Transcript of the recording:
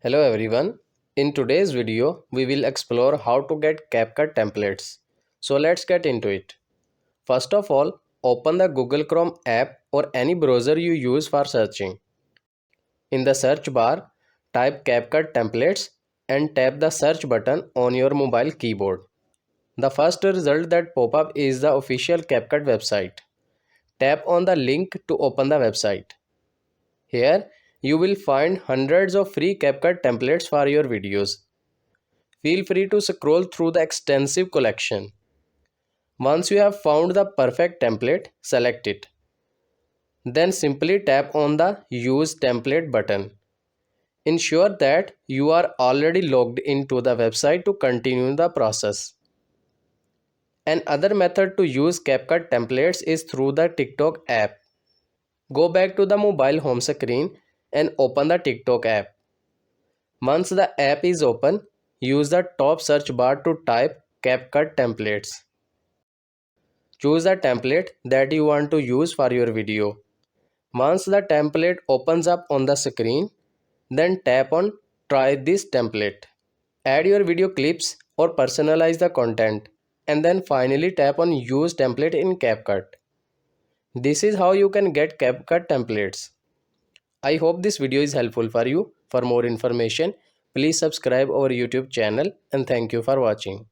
Hello everyone. In today's video, we will explore how to get Capcut templates. So let's get into it. First of all, open the Google Chrome app or any browser you use for searching. In the search bar, type Capcut templates and tap the search button on your mobile keyboard. The first result that pop up is the official Capcut website. Tap on the link to open the website. Here, you will find hundreds of free Capcut templates for your videos. Feel free to scroll through the extensive collection. Once you have found the perfect template, select it. Then simply tap on the Use Template button. Ensure that you are already logged into the website to continue the process. Another method to use Capcut templates is through the TikTok app. Go back to the mobile home screen and open the TikTok app. Once the app is open, use the top search bar to type Capcut templates. Choose the template that you want to use for your video. Once the template opens up on the screen, then tap on Try this template. Add your video clips or personalize the content, and then finally tap on Use template in Capcut. This is how you can get Capcut templates. I hope this video is helpful for you. For more information, please subscribe our YouTube channel and thank you for watching.